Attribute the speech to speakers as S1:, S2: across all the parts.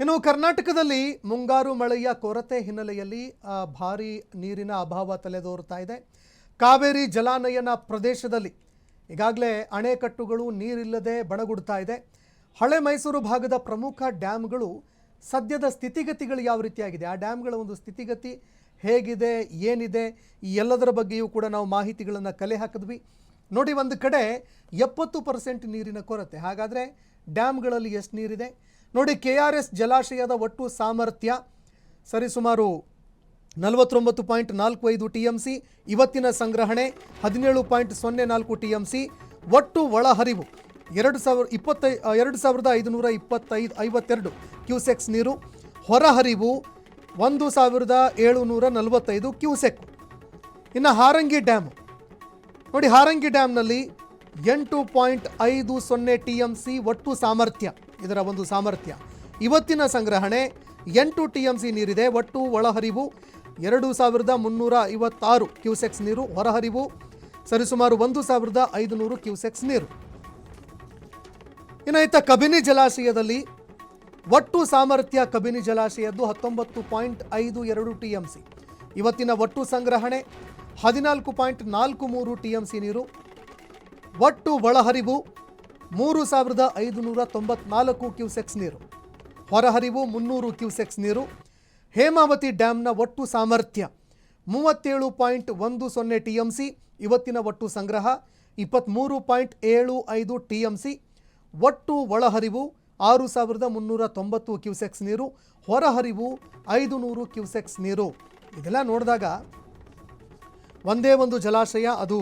S1: ಇನ್ನು ಕರ್ನಾಟಕದಲ್ಲಿ ಮುಂಗಾರು ಮಳೆಯ ಕೊರತೆ ಹಿನ್ನೆಲೆಯಲ್ಲಿ ಭಾರಿ ನೀರಿನ ಅಭಾವ ತಲೆದೋರುತ್ತಾ ಇದೆ. ಕಾವೇರಿ ಜಲಾನಯನ ಪ್ರದೇಶದಲ್ಲಿ ಈಗಾಗಲೇ ಅಣೆಕಟ್ಟುಗಳು ನೀರಿಲ್ಲದೆ ಬಣಗುಡ್ತಾ ಇದೆ. ಹಳೆ ಮೈಸೂರು ಭಾಗದ ಪ್ರಮುಖ ಡ್ಯಾಮ್ಗಳು ಸದ್ಯದ ಸ್ಥಿತಿಗತಿಗಳು ಯಾವ ರೀತಿಯಾಗಿದೆ, ಆ ಡ್ಯಾಮ್ಗಳ ಒಂದು ಸ್ಥಿತಿಗತಿ ಹೇಗಿದೆ, ಏನಿದೆ, ಈ ಎಲ್ಲದರ ಬಗ್ಗೆಯೂ ಕೂಡ ನಾವು ಮಾಹಿತಿಗಳನ್ನು ಕಲೆ ಹಾಕಿದ್ವಿ. ನೋಡಿ, ಒಂದು ಕಡೆ 70% ನೀರಿನ ಕೊರತೆ. ಹಾಗಾದರೆ ಡ್ಯಾಮ್ಗಳಲ್ಲಿ ಎಷ್ಟು ನೀರಿದೆ ನೋಡಿ. KRS ಜಲಾಶಯದ ಒಟ್ಟು ಸಾಮರ್ಥ್ಯ ಸರಿಸುಮಾರು 49.45 TMC. ಇವತ್ತಿನ ಸಂಗ್ರಹಣೆ 17.04 TMC. ಒಟ್ಟು ಒಳಹರಿವು 2552 ಕ್ಯೂಸೆಕ್ಸ್ ನೀರು. ಹೊರಹರಿವು 1745 ಕ್ಯೂಸೆಕ್. ಇನ್ನು ಹಾರಂಗಿ ಡ್ಯಾಮ್ ನೋಡಿ, ಹಾರಂಗಿ ಡ್ಯಾಮ್ನಲ್ಲಿ 8.50 TMC ಒಟ್ಟು ಸಾಮರ್ಥ್ಯ. ಇದರ ಒಂದು ಸಾಮರ್ಥ್ಯ. ಇವತ್ತಿನ ಸಂಗ್ರಹಣೆ 8 TMC ನೀರಿದೆ. ಒಟ್ಟು ಒಳಹರಿವು 2356 ಕ್ಯೂಸೆಕ್ಸ್ ನೀರು. ಹೊರಹರಿವು ಸರಿಸುಮಾರು 1500 ಕ್ಯೂಸೆಕ್ಸ್ ನೀರು. ಇನ್ನು ಕಬಿನಿ ಜಲಾಶಯದಲ್ಲಿ ಒಟ್ಟು ಸಾಮರ್ಥ್ಯ ಕಬಿನಿ ಜಲಾಶಯದ್ದು 19.52 TMC. ಇವತ್ತಿನ ಒಟ್ಟು ಸಂಗ್ರಹಣೆ 14.43 TMC ನೀರು. ಒಟ್ಟು ಒಳಹರಿವು 3594 ಕ್ಯೂಸೆಕ್ಸ್ ನೀರು. ಹೊರಹರಿವು 300 ಕ್ಯೂಸೆಕ್ಸ್ ನೀರು. ಹೇಮಾವತಿ ಡ್ಯಾಮ್ನ ಒಟ್ಟು ಸಾಮರ್ಥ್ಯ 37.10 TMC. ಇವತ್ತಿನ ಒಟ್ಟು ಸಂಗ್ರಹ 23.75 TMC. ಒಟ್ಟು ಒಳಹರಿವು 6390 ಕ್ಯೂಸೆಕ್ಸ್ ನೀರು. ಹೊರಹರಿವು 500 ಕ್ಯೂಸೆಕ್ಸ್ ನೀರು. ಇದೆಲ್ಲ ನೋಡಿದಾಗ ಒಂದೇ ಒಂದು ಜಲಾಶಯ, ಅದು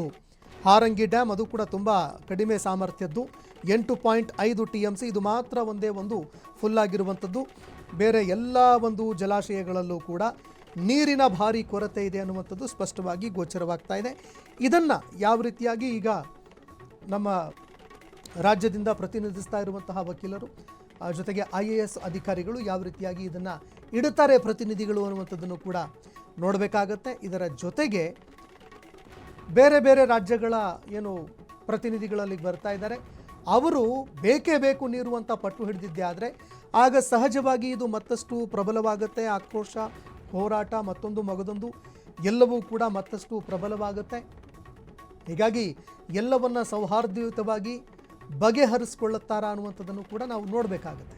S1: ಹಾರಂಗಿ ಡ್ಯಾಮ್, ಅದು ಕೂಡ ತುಂಬ ಕಡಿಮೆ ಸಾಮರ್ಥ್ಯದ್ದು, 8.5 TMC. ಇದು ಮಾತ್ರ ಒಂದೇ ಒಂದು ಫುಲ್ ಆಗಿರುವಂಥದ್ದು. ಬೇರೆ ಎಲ್ಲ ಒಂದು ಜಲಾಶಯಗಳಲ್ಲೂ ಕೂಡ ನೀರಿನ ಭಾರಿ ಕೊರತೆ ಇದೆ ಅನ್ನುವಂಥದ್ದು ಸ್ಪಷ್ಟವಾಗಿ ಗೋಚರವಾಗ್ತಾ ಇದೆ. ಇದನ್ನು ಯಾವ ರೀತಿಯಾಗಿ ಈಗ ನಮ್ಮ ರಾಜ್ಯದಿಂದ ಪ್ರತಿನಿಧಿಸ್ತಾ ಇರುವಂತಹ ವಕೀಲರು ಜೊತೆಗೆ IAS ಅಧಿಕಾರಿಗಳು ಯಾವ ರೀತಿಯಾಗಿ ಇದನ್ನು ಇಡುತ್ತಾರೆ ಪ್ರತಿನಿಧಿಗಳು ಅನ್ನುವಂಥದ್ದನ್ನು ಕೂಡ ನೋಡಬೇಕಾಗತ್ತೆ. ಇದರ ಜೊತೆಗೆ ಬೇರೆ ಬೇರೆ ರಾಜ್ಯಗಳ ಏನು ಪ್ರತಿನಿಧಿಗಳಲ್ಲಿ ಬರ್ತಾ ಇದ್ದಾರೆ, ಅವರು ಬೇಕೇ ಬೇಕು ನೀರು ಅಂತ ಪಟ್ಟು ಹಿಡಿದಿದ್ದೆ ಆದರೆ ಆಗ ಸಹಜವಾಗಿ ಇದು ಮತ್ತಷ್ಟು ಪ್ರಬಲವಾಗುತ್ತೆ. ಆಕ್ರೋಶ, ಹೋರಾಟ, ಮತ್ತೊಂದು ಮಗದೊಂದು ಎಲ್ಲವೂ ಕೂಡ ಮತ್ತಷ್ಟು ಪ್ರಬಲವಾಗುತ್ತೆ. ಹೀಗಾಗಿ ಎಲ್ಲವನ್ನ ಸೌಹಾರ್ದಯುತವಾಗಿ ಬಗೆಹರಿಸಿಕೊಳ್ಳುತ್ತಾರಾ ಅನ್ನುವಂಥದ್ದನ್ನು ಕೂಡ ನಾವು ನೋಡಬೇಕಾಗುತ್ತೆ.